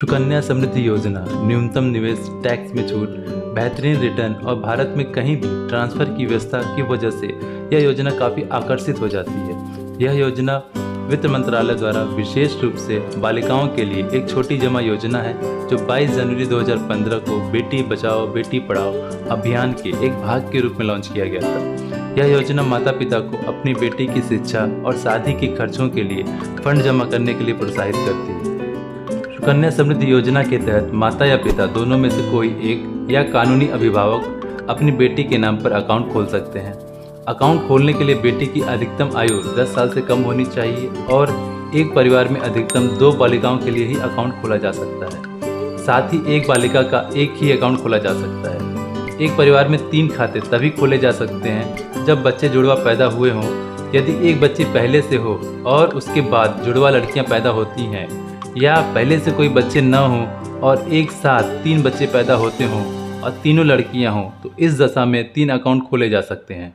सुकन्या समृद्धि योजना न्यूनतम निवेश, टैक्स में छूट, बेहतरीन रिटर्न और भारत में कहीं भी ट्रांसफर की व्यवस्था की वजह से यह योजना काफ़ी आकर्षित हो जाती है। यह योजना वित्त मंत्रालय द्वारा विशेष रूप से बालिकाओं के लिए एक छोटी जमा योजना है जो 22 जनवरी 2015 को बेटी बचाओ बेटी पढ़ाओ अभियान के एक भाग के रूप में लॉन्च किया गया था। यह योजना माता पिता को अपनी बेटी की शिक्षा और शादी के खर्चों के लिए फंड जमा करने के लिए प्रोत्साहित करती है। सुकन्या समृद्धि योजना के तहत माता या पिता दोनों में से कोई एक या कानूनी अभिभावक अपनी बेटी के नाम पर अकाउंट खोल सकते हैं। अकाउंट खोलने के लिए बेटी की अधिकतम आयु 10 साल से कम होनी चाहिए और एक परिवार में अधिकतम 2 बालिकाओं के लिए ही अकाउंट खोला जा सकता है। साथ ही एक बालिका का एक ही अकाउंट खोला जा सकता है। एक परिवार में 3 खाते तभी खोले जा सकते हैं जब बच्चे जुड़वा पैदा हुए हों। यदि एक बच्ची पहले से हो और उसके बाद जुड़वा लड़कियां पैदा होती हैं या पहले से कोई बच्चे न हों और एक साथ 3 बच्चे पैदा होते हों और तीनों लड़कियां हों तो इस दशा में 3 अकाउंट खोले जा सकते हैं।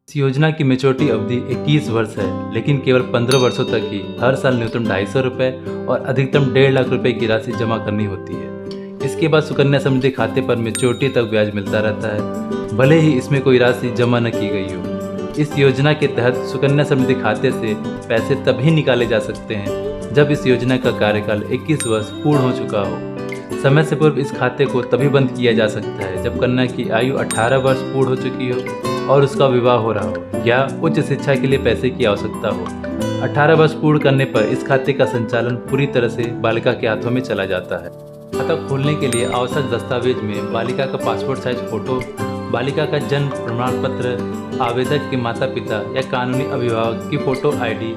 इस योजना की मैच्योरिटी अवधि 21 वर्ष है, लेकिन केवल 15 वर्षों तक ही हर साल न्यूनतम 250 रुपये और अधिकतम 1.5 लाख रुपए की राशि जमा करनी होती है। इसके बाद सुकन्या समृद्धि खाते पर मैच्योरिटी तक ब्याज मिलता रहता है, भले ही इसमें कोई राशि जमा न की गई हो। इस योजना के तहत सुकन्या समृद्धि खाते से पैसे तभी निकाले जा सकते हैं जब इस योजना का कार्यकाल 21 वर्ष पूर्ण हो चुका हो। समय से पूर्व इस खाते को तभी बंद किया जा सकता है जब कन्या की आयु 18 वर्ष पूर्ण हो चुकी हो और उसका विवाह हो रहा हो या उच्च शिक्षा के लिए पैसे की आवश्यकता हो। 18 वर्ष पूर्ण करने पर इस खाते का संचालन पूरी तरह से बालिका के हाथों में चला जाता है। खाता खोलने के लिए आवश्यक दस्तावेज में बालिका का पासपोर्ट साइज फोटो, बालिका का जन्म प्रमाण पत्र, आवेदक के माता पिता या कानूनी अभिभावक की फोटो आईडी,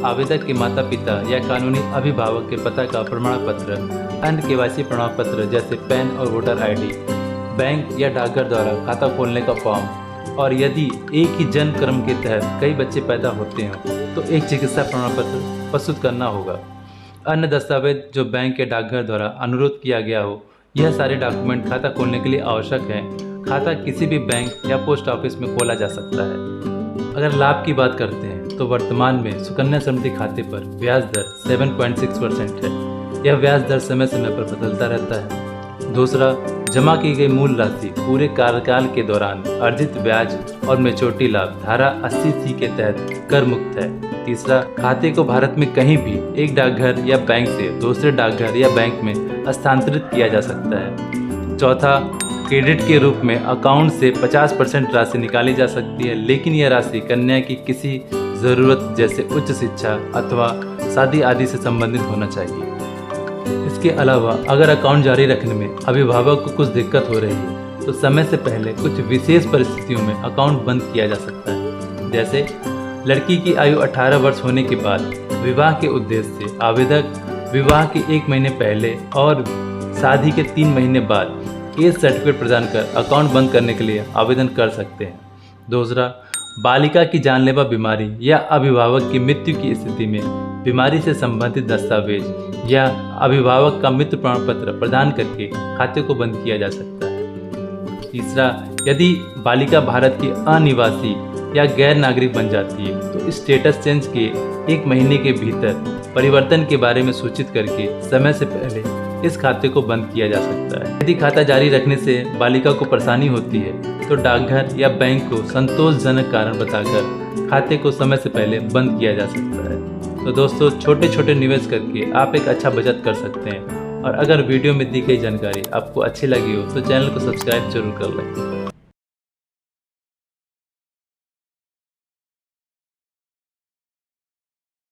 आवेदक के माता पिता या कानूनी अभिभावक के पता का प्रमाण पत्र, अन्य केवाईसी प्रमाण पत्र जैसे पैन और वोटर आईडी, बैंक या डाकघर द्वारा खाता खोलने का फॉर्म और यदि एक ही जन्म क्रम के तहत कई बच्चे पैदा होते हों तो एक चिकित्सा प्रमाण पत्र प्रस्तुत करना होगा। अन्य दस्तावेज जो बैंक या डाकघर द्वारा अनुरोध किया गया हो, यह सारे डॉक्यूमेंट खाता खोलने के लिए आवश्यक हैं। खाता किसी भी बैंक या पोस्ट ऑफिस में खोला जा सकता है। अगर लाभ की बात करते हैं तो वर्तमान में सुकन्या समृद्धि खाते पर ब्याज दर 7.6% है। यह ब्याज दर समय समय पर बदलता रहता है। दूसरा, जमा की गई मूल राशि पूरे कार्यकाल के दौरान अर्जित ब्याज और मैच्योरिटी लाभ धारा 80C के तहत कर मुक्त है। तीसरा, खाते को भारत में कहीं भी एक डाकघर या बैंक से दूसरे डाकघर या बैंक में हस्तांतरित किया जा सकता है। चौथा, क्रेडिट के रूप में अकाउंट से 50% राशि निकाली जा सकती है, लेकिन यह राशि कन्या की किसी ज़रूरत जैसे उच्च शिक्षा अथवा शादी आदि से संबंधित होना चाहिए। इसके अलावा अगर अकाउंट जारी रखने में अभिभावक को कुछ दिक्कत हो रही है तो समय से पहले कुछ विशेष परिस्थितियों में अकाउंट बंद किया जा सकता है। जैसे लड़की की आयु 18 वर्ष होने के बाद विवाह के उद्देश्य से आवेदक विवाह के 1 महीने पहले और शादी के 3 महीने बाद एज सर्टिफिकेट प्रदान कर अकाउंट बंद करने के लिए आवेदन कर सकते हैं। दूसरा, बालिका की जानलेवा बीमारी या अभिभावक की मृत्यु की स्थिति में बीमारी से संबंधित दस्तावेज या अभिभावक का मृत्यु प्रमाण पत्र प्रदान करके खाते को बंद किया जा सकता है। तीसरा, यदि बालिका भारत की अनिवासी या गैर नागरिक बन जाती है तो स्टेटस चेंज के 1 महीने के भीतर परिवर्तन के बारे में सूचित करके समय से पहले इस खाते को बंद किया जा सकता है। यदि खाता जारी रखने से बालिका को परेशानी होती है तो डाकघर या बैंक को संतोषजनक कारण बताकर खाते को समय से पहले बंद किया जा सकता है। तो दोस्तों, छोटे छोटे निवेश करके आप एक अच्छा बचत कर सकते हैं। और अगर वीडियो में दी गई जानकारी आपको अच्छी लगी हो तो चैनल को सब्सक्राइब जरूर कर लें।